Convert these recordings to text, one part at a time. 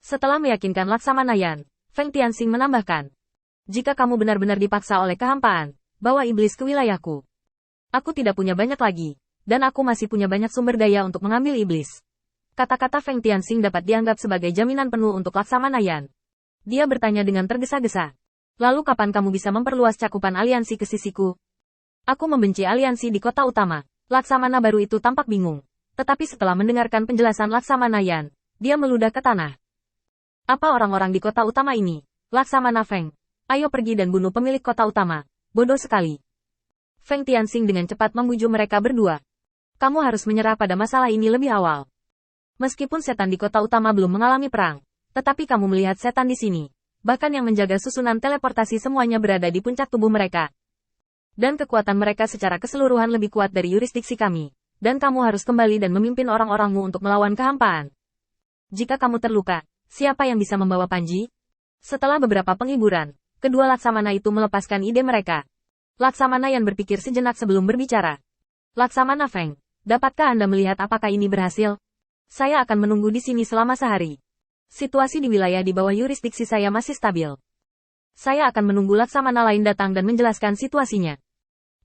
Setelah meyakinkan Laksamana Yan, Feng Tianxing menambahkan, jika kamu benar-benar dipaksa oleh kehampaan, bawa iblis ke wilayahku. Aku tidak punya banyak lagi, dan aku masih punya banyak sumber daya untuk mengambil iblis. Kata-kata Feng Tianxing dapat dianggap sebagai jaminan penuh untuk Laksamana Yan. Dia bertanya dengan tergesa-gesa. Lalu kapan kamu bisa memperluas cakupan aliansi ke sisiku? Aku membenci aliansi di kota utama. Laksamana baru itu tampak bingung. Tetapi setelah mendengarkan penjelasan Laksamana Yan, dia meludah ke tanah. Apa orang-orang di kota utama ini? Laksamana Feng. Ayo pergi dan bunuh pemilik kota utama. Bodoh sekali. Feng Tianxing dengan cepat membujuk mereka berdua. Kamu harus menyerah pada masalah ini lebih awal. Meskipun setan di kota utama belum mengalami perang, tetapi kamu melihat setan di sini. Bahkan yang menjaga susunan teleportasi semuanya berada di puncak tubuh mereka. Dan kekuatan mereka secara keseluruhan lebih kuat dari yurisdiksi kami. Dan kamu harus kembali dan memimpin orang-orangmu untuk melawan kehampaan. Jika kamu terluka, siapa yang bisa membawa Panji? Setelah beberapa penghiburan, kedua Laksamana itu melepaskan ide mereka. Laksamana yang berpikir sejenak sebelum berbicara. Laksamana Feng, dapatkah Anda melihat apakah ini berhasil? Saya akan menunggu di sini selama sehari. Situasi di wilayah di bawah yurisdiksi saya masih stabil. Saya akan menunggu Laksamana lain datang dan menjelaskan situasinya.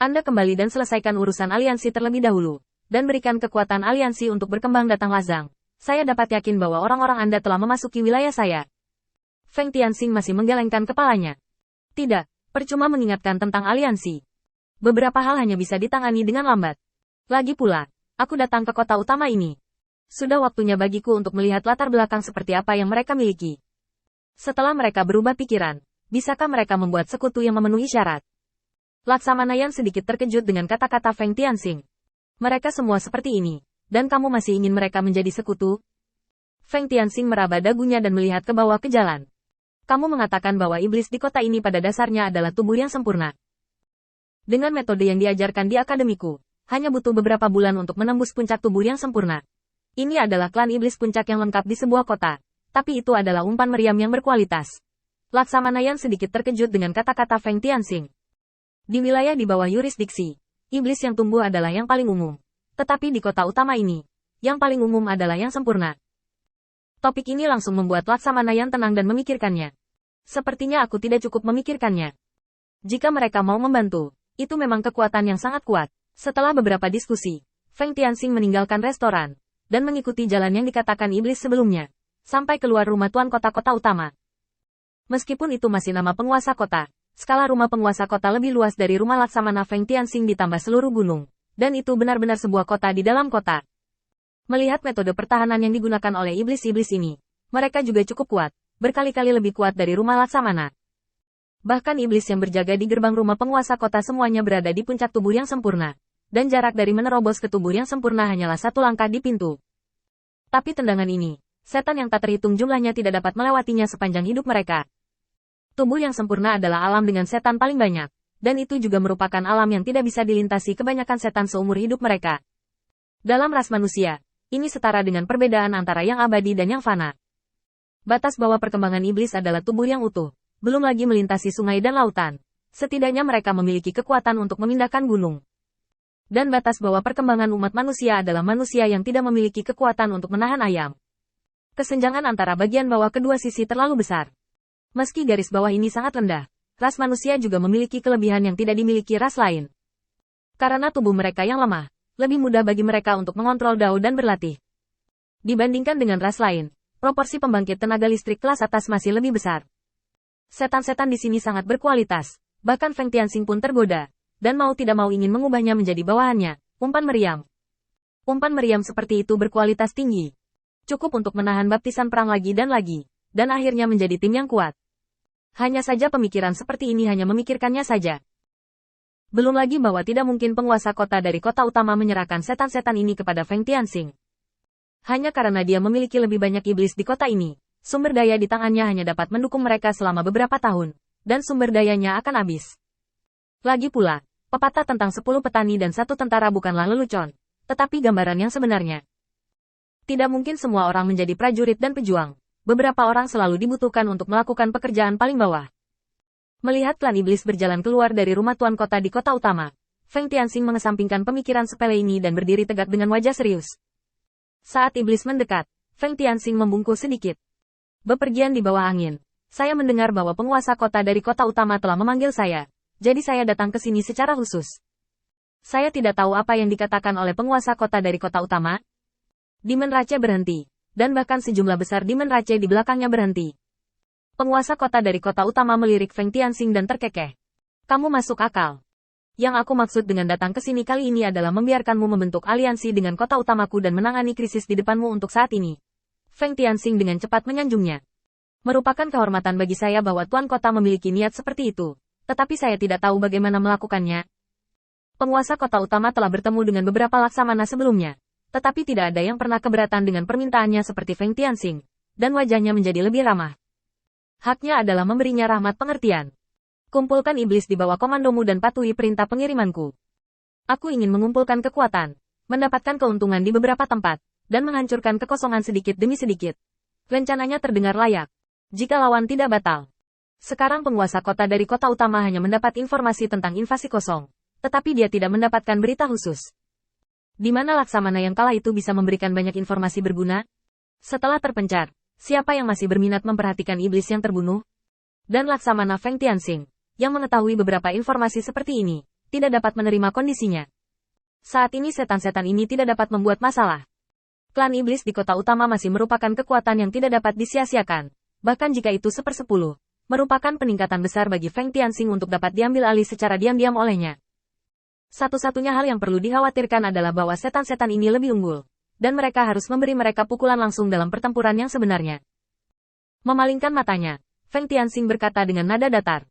Anda kembali dan selesaikan urusan aliansi terlebih dahulu, dan berikan kekuatan aliansi untuk berkembang datang lazang. Saya dapat yakin bahwa orang-orang Anda telah memasuki wilayah saya. Feng Tianxing masih menggelengkan kepalanya. Tidak, percuma mengingatkan tentang aliansi. Beberapa hal hanya bisa ditangani dengan lambat. Lagi pula, aku datang ke kota utama ini. Sudah waktunya bagiku untuk melihat latar belakang seperti apa yang mereka miliki. Setelah mereka berubah pikiran, bisakah mereka membuat sekutu yang memenuhi syarat? Laksamana Yan sedikit terkejut dengan kata-kata Feng Tianxing. Mereka semua seperti ini. Dan kamu masih ingin mereka menjadi sekutu? Feng Tianxing meraba dagunya dan melihat ke bawah ke jalan. Kamu mengatakan bahwa iblis di kota ini pada dasarnya adalah tubuh yang sempurna. Dengan metode yang diajarkan di akademiku, hanya butuh beberapa bulan untuk menembus puncak tubuh yang sempurna. Ini adalah klan iblis puncak yang lengkap di sebuah kota. Tapi itu adalah umpan meriam yang berkualitas. Laksamana Yan sedikit terkejut dengan kata-kata Feng Tianxing. Di wilayah di bawah yurisdiksi, iblis yang tumbuh adalah yang paling umum. Tetapi di kota utama ini, yang paling umum adalah yang sempurna. Topik ini langsung membuat Laksamana Yan tenang dan memikirkannya. Sepertinya aku tidak cukup memikirkannya. Jika mereka mau membantu, itu memang kekuatan yang sangat kuat. Setelah beberapa diskusi, Feng Tianxing meninggalkan restoran, dan mengikuti jalan yang dikatakan iblis sebelumnya, sampai keluar rumah tuan kota-kota utama. Meskipun itu masih nama penguasa kota, skala rumah penguasa kota lebih luas dari rumah Laksamana Feng Tianxing ditambah seluruh gunung. Dan itu benar-benar sebuah kota di dalam kota. Melihat metode pertahanan yang digunakan oleh iblis-iblis ini, mereka juga cukup kuat, berkali-kali lebih kuat dari rumah Laksamana. Bahkan iblis yang berjaga di gerbang rumah penguasa kota semuanya berada di puncak tubuh yang sempurna. Dan jarak dari menerobos ke tubuh yang sempurna hanyalah satu langkah di pintu. Tapi tendangan ini, setan yang tak terhitung jumlahnya tidak dapat melewatinya sepanjang hidup mereka. Tubuh yang sempurna adalah alam dengan setan paling banyak. Dan itu juga merupakan alam yang tidak bisa dilintasi kebanyakan setan seumur hidup mereka. Dalam ras manusia, ini setara dengan perbedaan antara yang abadi dan yang fana. Batas bawah perkembangan iblis adalah tubuh yang utuh, belum lagi melintasi sungai dan lautan. Setidaknya mereka memiliki kekuatan untuk memindahkan gunung. Dan batas bawah perkembangan umat manusia adalah manusia yang tidak memiliki kekuatan untuk menahan ayam. Kesenjangan antara bagian bawah kedua sisi terlalu besar. Meski garis bawah ini sangat rendah, ras manusia juga memiliki kelebihan yang tidak dimiliki ras lain. Karena tubuh mereka yang lemah, lebih mudah bagi mereka untuk mengontrol dao dan berlatih. Dibandingkan dengan ras lain, proporsi pembangkit tenaga listrik kelas atas masih lebih besar. Setan-setan di sini sangat berkualitas, bahkan Feng Tianxing pun tergoda, dan mau tidak mau ingin mengubahnya menjadi bawahannya, umpan meriam. Umpan meriam seperti itu berkualitas tinggi. Cukup untuk menahan baptisan perang lagi, dan akhirnya menjadi tim yang kuat. Hanya saja pemikiran seperti ini hanya memikirkannya saja. Belum lagi bahwa tidak mungkin penguasa kota dari kota utama menyerahkan setan-setan ini kepada Feng Tianxing. Hanya karena dia memiliki lebih banyak iblis di kota ini, sumber daya di tangannya hanya dapat mendukung mereka selama beberapa tahun, dan sumber dayanya akan habis. Lagi pula, pepatah tentang 10 petani dan 1 tentara bukanlah lelucon, tetapi gambaran yang sebenarnya. Tidak mungkin semua orang menjadi prajurit dan pejuang. Beberapa orang selalu dibutuhkan untuk melakukan pekerjaan paling bawah. Melihat klan iblis berjalan keluar dari rumah tuan kota di kota utama, Feng Tianxing mengesampingkan pemikiran sepele ini dan berdiri tegak dengan wajah serius. Saat iblis mendekat, Feng Tianxing membungkuk sedikit. Bepergian di bawah angin. Saya mendengar bahwa penguasa kota dari kota utama telah memanggil saya. Jadi saya datang ke sini secara khusus. Saya tidak tahu apa yang dikatakan oleh penguasa kota dari kota utama. Demon Rache berhenti. Dan bahkan sejumlah besar Demon Rache di belakangnya berhenti. Penguasa kota dari kota utama melirik Feng Tianxing dan terkekeh. Kamu masuk akal. Yang aku maksud dengan datang ke sini kali ini adalah membiarkanmu membentuk aliansi dengan kota utamaku dan menangani krisis di depanmu untuk saat ini. Feng Tianxing dengan cepat menyanjungnya. Merupakan kehormatan bagi saya bahwa tuan kota memiliki niat seperti itu, tetapi saya tidak tahu bagaimana melakukannya. Penguasa kota utama telah bertemu dengan beberapa laksamana sebelumnya, tetapi tidak ada yang pernah keberatan dengan permintaannya seperti Feng Tianxing, dan wajahnya menjadi lebih ramah. Haknya adalah memberinya rahmat pengertian. Kumpulkan iblis di bawah komandomu dan patuhi perintah pengirimanku. Aku ingin mengumpulkan kekuatan, mendapatkan keuntungan di beberapa tempat, dan menghancurkan kekosongan sedikit demi sedikit. Rencananya terdengar layak. Jika lawan tidak batal. Sekarang penguasa kota dari kota utama hanya mendapat informasi tentang invasi kosong, tetapi dia tidak mendapatkan berita khusus. Di mana laksamana yang kalah itu bisa memberikan banyak informasi berguna? Setelah terpencar, siapa yang masih berminat memperhatikan iblis yang terbunuh? Dan laksamana Feng Tianxing, yang mengetahui beberapa informasi seperti ini, tidak dapat menerima kondisinya. Saat ini setan-setan ini tidak dapat membuat masalah. Klan iblis di kota utama masih merupakan kekuatan yang tidak dapat disia-siakan, bahkan jika itu 1/10, merupakan peningkatan besar bagi Feng Tianxing untuk dapat diambil alih secara diam-diam olehnya. Satu-satunya hal yang perlu dikhawatirkan adalah bahwa setan-setan ini lebih unggul, dan mereka harus memberi mereka pukulan langsung dalam pertempuran yang sebenarnya. Memalingkan matanya, Feng Tianxing berkata dengan nada datar.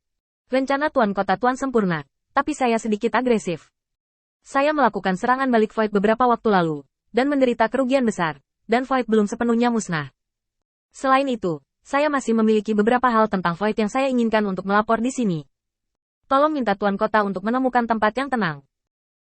Rencana tuan kota tuan sempurna, tapi saya sedikit agresif. Saya melakukan serangan balik Void beberapa waktu lalu, dan menderita kerugian besar, dan Void belum sepenuhnya musnah. Selain itu, saya masih memiliki beberapa hal tentang Void yang saya inginkan untuk melapor di sini. Tolong minta tuan kota untuk menemukan tempat yang tenang,